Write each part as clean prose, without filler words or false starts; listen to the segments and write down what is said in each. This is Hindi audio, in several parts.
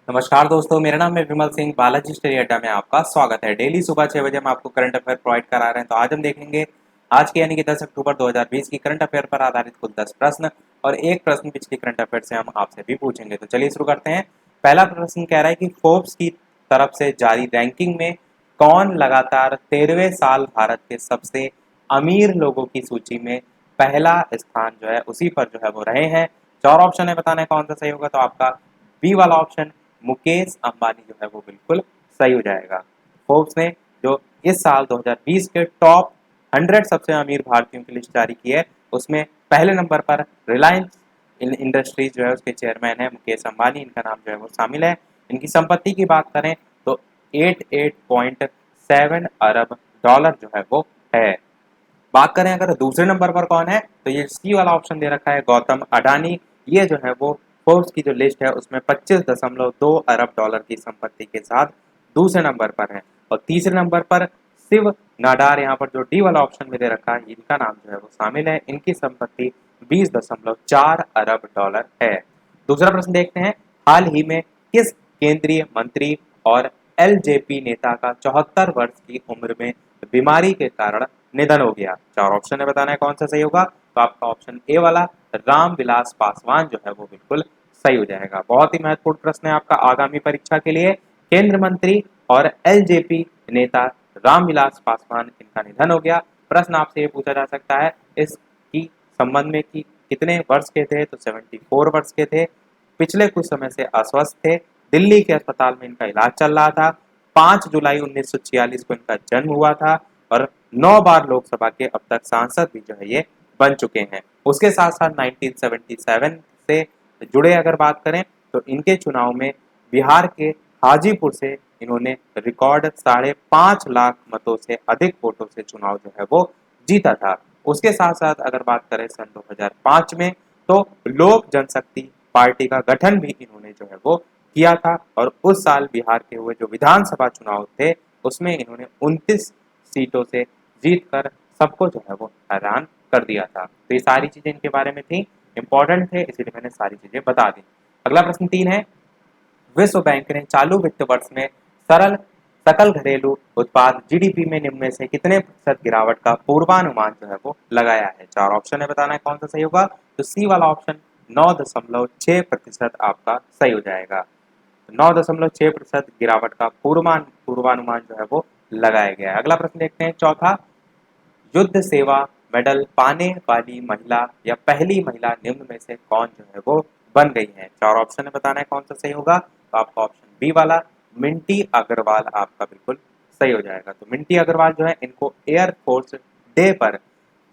नमस्कार दोस्तों, मेरा नाम है विमल सिंह। बालाजी स्टडी अड्डा में आपका स्वागत है। डेली सुबह 6 बजे हम आपको करंट अफेयर प्रोवाइड करा रहे हैं। तो आज हम देखेंगे आज के यानी कि 10 अक्टूबर 2020 की करंट अफेयर पर आधारित कुल 10 प्रश्न और एक प्रश्न पिछली करंट अफेयर से हम आपसे भी पूछेंगे। तो चलिए शुरू करते हैं। पहला प्रश्न कह रहा है कि फोर्ब्स की तरफ से जारी रैंकिंग में कौन लगातार 13वें साल भारत के सबसे अमीर लोगों की सूची में पहला स्थान जो है उसी पर जो है वो रहे हैं। चार ऑप्शन है, बताना है कौन सा सही होगा। तो आपका बी वाला ऑप्शन मुकेश अंबानी जो है वो बिल्कुल सही हो जाएगा। फोर्ब्स ने जो इस साल 2020 के टॉप 100 सबसे अमीर भारतीयों की लिस्ट जारी की है उसमें पहले नंबर पर रिलायंस इंडस्ट्रीज जो है उसके चेयरमैन है मुकेश अंबानी, इनका नाम जो है वो शामिल है। इनकी संपत्ति की बात करें तो 88.7 अरब डॉलर जो है वो है। बात करें अगर दूसरे नंबर पर कौन है तो ये सी वाला ऑप्शन दे रखा है गौतम अडानी। ये जो है वो फोर्ब्स की जो लिस्ट है उसमें 25.2 अरब डॉलर की संपत्ति के साथ दूसरे नंबर पर है। और तीसरे नंबर पर शिव नाडार, यहाँ पर जो डी वाला ऑप्शन में दे रखा है इनका नाम जो है वो शामिल है। इनकी संपत्ति 20.4 अरब डॉलर है। दूसरा प्रश्न देखते हैं। हाल ही में किस केंद्रीय मंत्री और एलजेपी नेता का 74 वर्ष की उम्र में बीमारी के कारण निधन हो गया। चार ऑप्शन है, बताना है कौन सा सही होगा। तो आपका ऑप्शन ए वाला रामविलास पासवान जो है वो बिल्कुल सही हो जाएगा। बहुत ही महत्वपूर्ण प्रश्न है आपका आगामी परीक्षा के लिए। केंद्र मंत्री और एलजेपी नेता रामविलास पासवान इनका निधन हो गया। प्रश्न आपसे ये पूछा जा सकता है इसकी संबंध में कि कितने वर्ष के थे। तो 74 वर्ष के थे। पिछले कुछ समय से अस्वस्थ थे। दिल्ली के अस्पताल में इनका इलाज चल रहा था। 5 जुलाई 1946 को इनका जन्म हुआ था और 9 बार लोकसभा के अब तक सांसद भी जो है ये बन चुके हैं। उसके साथ साथ 1977 से जुड़े अगर बात करें तो इनके चुनाव में बिहार के हाजीपुर से इन्होंने रिकॉर्ड 5.5 लाख मतों से अधिक वोटों से चुनाव जो है वो जीता था। उसके साथ साथ अगर बात करें सन 2005 में तो लोक जनशक्ति पार्टी का गठन भी इन्होंने जो है वो किया था। और उस साल बिहार के हुए जो विधानसभा चुनाव थे उसमें इन्होंने 29 सीटों से जीत कर सबको जो है वो हैरान कर दिया था। तो ये सारी चीजें इनके बारे में थी, इंपॉर्टेंट थे, इसीलिए मैंने सारी चीजें बता दी। अगला प्रश्न 3 है। विश्व बैंक ने चालू वित्त वर्ष में सरल सकल घरेलू उत्पाद जीडीपी में निम्न में से कितने प्रतिशत गिरावट का पूर्वानुमान जो है वो लगाया है। चार ऑप्शन है, बताना है कौन सा सही होगा। तो सी वाला ऑप्शन 9.6% आपका सही हो जाएगा। 9.6% गिरावट का पूर्वानुमान जो है वो लगाया गया है। अगला प्रश्न देखते हैं चौथा। युद्ध सेवा मेडल पाने वाली महिला या पहली महिला निम्न में से कौन जो है वो बन गई है। चार ऑप्शन है, बताना है कौन सा सही होगा। तो आपका ऑप्शन बी वाला मिंटी अग्रवाल आपका बिल्कुल सही हो जाएगा। तो मिंटी अग्रवाल जो है इनको एयरफोर्स डे पर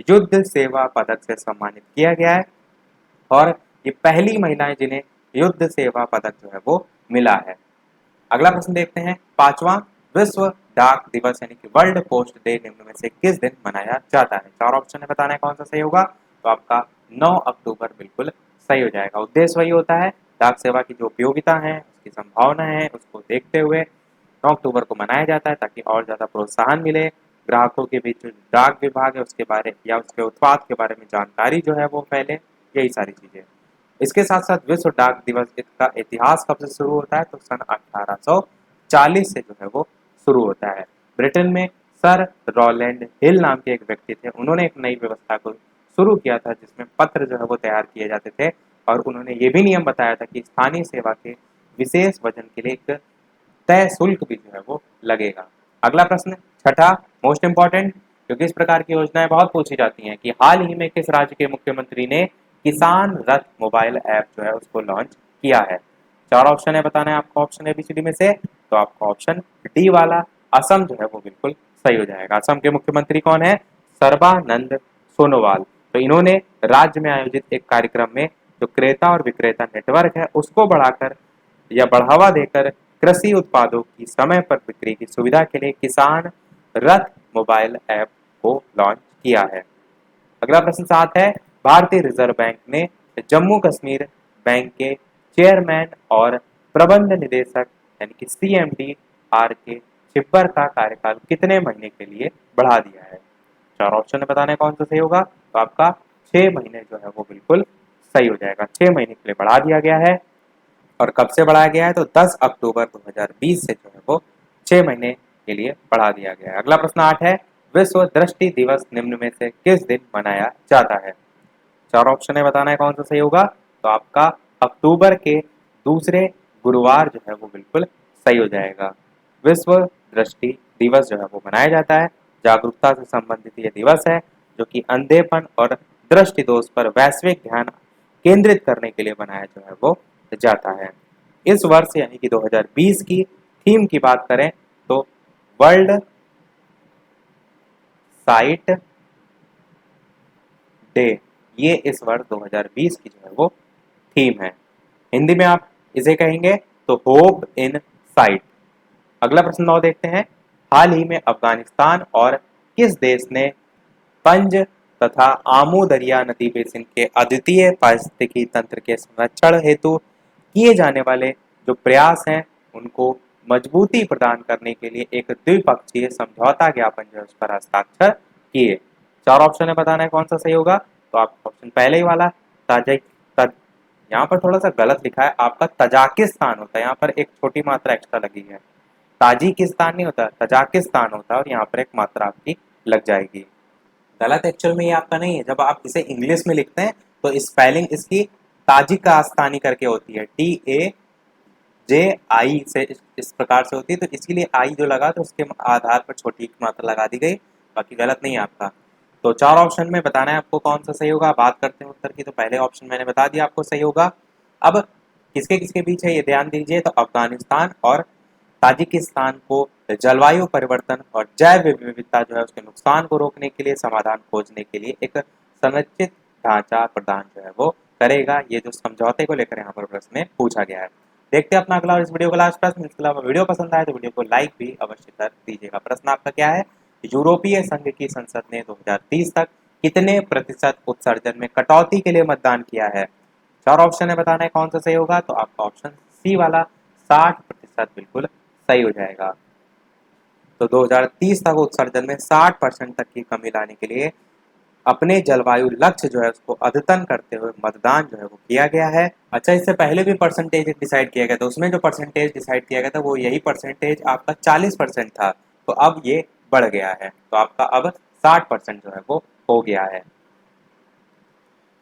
युद्ध सेवा पदक से सम्मानित किया गया है और ये पहली महिलाएं जिन्हें युद्ध सेवा पदक जो है वो मिला है। अगला प्रश्न देखते हैं पांचवा। विश्व डाक दिवस यानी कि वर्ल्ड पोस्ट डे निम्न में से किस दिन मनाया जाता है। चार ऑप्शन है, बताना है कौन सा सही होगा। तो आपका 9 अक्टूबर बिल्कुल सही हो जाएगा। उद्देश्य वही होता है, डाक सेवा की जो उपयोगिता है उसकी संभावना है उसको देखते हुए 9 अक्टूबर को मनाया जाता है ताकि और ज़्यादा प्रोत्साहन मिले। ग्राहकों के बीच जो डाक विभाग है उसके बारे या उसके उत्पाद के बारे में जानकारी जो है वो फैले, यही सारी चीज़ें। इसके साथ साथ विश्व डाक दिवस का इतिहास कब से शुरू होता है। तो सन 1840 से जो है वो शुरू होता है। ब्रिटेन में सर रॉलैंड हिल नाम के एक व्यक्ति थे, उन्होंने एक नई व्यवस्था को शुरू किया था जिसमें पत्र जो है वो तैयार किए जाते थे और उन्होंने ये भी नियम बताया था कि स्थानीय सेवा के विशेष वजन के लिए एक तय शुल्क भी जो है वो लगेगा। अगला प्रश्न छठा, मोस्ट इंपॉर्टेंट, क्योंकि इस प्रकार की योजनाएं बहुत पूछी जाती हैं कि हाल ही में किस राज्य के मुख्यमंत्री ने किसान रथ मोबाइल ऐप जो है उसको लॉन्च किया है। चार ऑप्शन है, बताना है आपका ऑप्शन एबीसीडी में से। तो आपका ऑप्शन डी वाला असम जो है वो बिल्कुल सही हो जाएगा। असम के मुख्यमंत्री कौन है। सर्बानंद सोनोवाल। तो इन्होंने राज्य में आयोजित एक कार्यक्रम में जो क्रेता और विक्रेता नेटवर्क है उसको बढ़ाकर या बढ़ावा देकर कृषि उत्पादों की समय पर बिक्री की सुविधा के लिए किसान रथ मोबाइल ऐप को लॉन्च किया है। अगला प्रश्न 7 है। भारतीय रिजर्व बैंक ने जम्मू कश्मीर बैंक के चेयरमैन और प्रबंध निदेशक यानी कि सीएमडी आर के छिब्बर का कार्यकाल कितने महीने के लिए बढ़ा दिया है। चार ऑप्शन में बताना है कौन सा सही होगा। तो आपका 6 महीने जो है वो बिल्कुल सही हो जाएगा। 6 महीने के लिए बढ़ा दिया गया है। और कब से बढ़ाया गया है, तो 10 अक्टूबर 2020 से जो है वो 6 महीने के लिए बढ़ा दिया गया है। अगला प्रश्न 8 है, विश्व दृष्टि दिवस निम्न में से किस दिन मनाया जाता है? चार ऑप्शन है, बताना है कौन सा सही होगा। तो आपका अक्टूबर के दूसरे गुरुवार जो है वो बिल्कुल सही हो जाएगा। विश्व दृष्टि दिवस जो है वो मनाया जाता है, जागरूकता से संबंधित ये दिवस है जो कि अंधेपन और दृष्टि दोष पर वैश्विक ध्यान केंद्रित करने के लिए बनाया जो है वो जाता है। इस वर्ष यानी कि 2020 की थीम की बात करें तो वर्ल्ड साइट डे, ये इस वर्ष 2020 की जो है वो थीम है। हिंदी में आप इसे कहेंगे तो होप इन साइट। अगला प्रश्न 9 देखते हैं, हाल ही में अफगानिस्तान और किस देश ने पंज तथा आमू दरिया नदी बेसिन के अद्वितीय पारिस्थितिकी तंत्र के संरक्षण हेतु किए जाने वाले जो प्रयास हैं उनको मजबूती प्रदान करने के लिए एक द्विपक्षीय समझौता ज्ञापन जो है उस पर हस्ताक्षर किए? चार ऑप्शन है, बताना है कौन सा सही होगा। तो आपका ऑप्शन पहले ही वाला ताजिक तज, यहाँ पर थोड़ा सा गलत लिखा है, आपका तजाकिस्तान होता है, यहाँ पर एक छोटी मात्रा एक्स्ट्रा लगी है। ताजिकिस्तान नहीं होता, तजाकिस्तान होता है और यहाँ पर एक मात्रा आपकी लग जाएगी। गलत एक्चुअल में ये आपका नहीं है, जब आप इसे इंग्लिश में लिखते हैं तो स्पेलिंग इसकी ताजिकास्तानी करके होती है, TAJI से इस प्रकार से होती है, तो इसीलिए आई जो लगा तो उसके आधार पर छोटी मात्रा लगा दी गई, बाकी गलत नहीं है आपका। तो चार ऑप्शन में बताना है आपको कौन सा सही होगा। बात करते हैं उत्तर की, तो पहले ऑप्शन मैंने बता दिया आपको सही होगा। अब किसके किसके बीच है ये ध्यान दीजिए, तो अफगानिस्तान और ताजिकिस्तान को जलवायु परिवर्तन और जैव विविधता जो है उसके नुकसान को रोकने के लिए समाधान खोजने के लिए एक संरचित ढांचा प्रदान जो है वो करेगा। ये जो समझौते को लेकर यहाँ पर प्रश्न में पूछा गया है। देखते हैं अपना अगला और इस वीडियो का लास्ट प्रश्न। इसके अलावा वीडियो पसंद आए तो वीडियो को लाइक भी अवश्य कर दीजिएगा। प्रश्न आपका क्या है, यूरोपीय संघ की संसद ने 2030 तक कितने प्रतिशत उत्सर्जन में कटौती के लिए मतदान किया है? चार ऑप्शन है, बताना है कौन सा सही होगा। तो आपका ऑप्शन सी वाला 60% बिल्कुल सही हो जाएगा। तो 2030 तक उत्सर्जन में 60% तक की कमी लाने के लिए अपने जलवायु लक्ष्य जो है उसको अद्यतन करते हुए मतदान जो है वो किया गया है। अच्छा, इससे पहले भी परसेंटेज डिसाइड किया गया था, उसमें जो परसेंटेज डिसाइड किया गया था वो यही परसेंटेज आपका 40% था, तो अब ये बढ़ गया है, तो आपका अब 60% जो है वो हो गया है।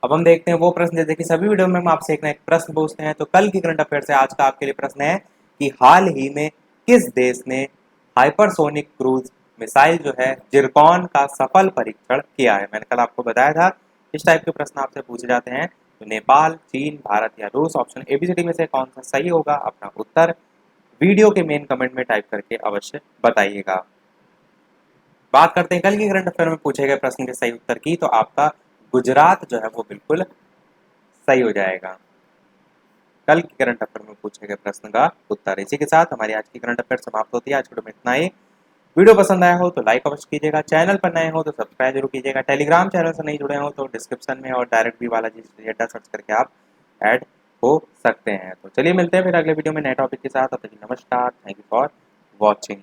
अब हम देखते हैं वो प्रश्न, जैसे कि सभी वीडियो में हम आपसे एक प्रश्न पूछते हैं, तो कल की करंट अफेयर से आज का आपके लिए प्रश्न है कि हाल ही में किस देश ने हाइपरसोनिक क्रूज मिसाइल जो है जिरकॉन का सफल परीक्षण किया है? मैंने कल आपको बताया था इस टाइप के प्रश्न आपसे पूछे जाते हैं। तो नेपाल, चीन, भारत या रूस, ऑप्शन एबीसीडी में से कौन सा सही होगा? अपना उत्तर वीडियो के मेन कमेंट में टाइप करके अवश्य बताइएगा। बात करते हैं कल की करंट अफेयर में पूछे गए प्रश्न के सही उत्तर की, तो आपका गुजरात जो है वो बिल्कुल सही हो जाएगा। कल की करंट अफेयर में पूछे गए प्रश्न का उत्तर। इसी के साथ हमारी आज की करंट अफेयर समाप्त होती है। आज वीडियो में इतना ही। वीडियो पसंद आया हो तो लाइक अवश्य कीजिएगा, चैनल पर नए हो तो सब्सक्राइब जरूर कीजिएगा, टेलीग्राम चैनल से नहीं जुड़े हो तो डिस्क्रिप्शन में और डायरेक्ट भी बालाजी अड्डा सर्च करके आप ऐड हो सकते हैं। तो चलिए मिलते हैं फिर अगले वीडियो में नए टॉपिक के साथ। अब तक नमस्कार, थैंक यू फॉर वॉचिंग।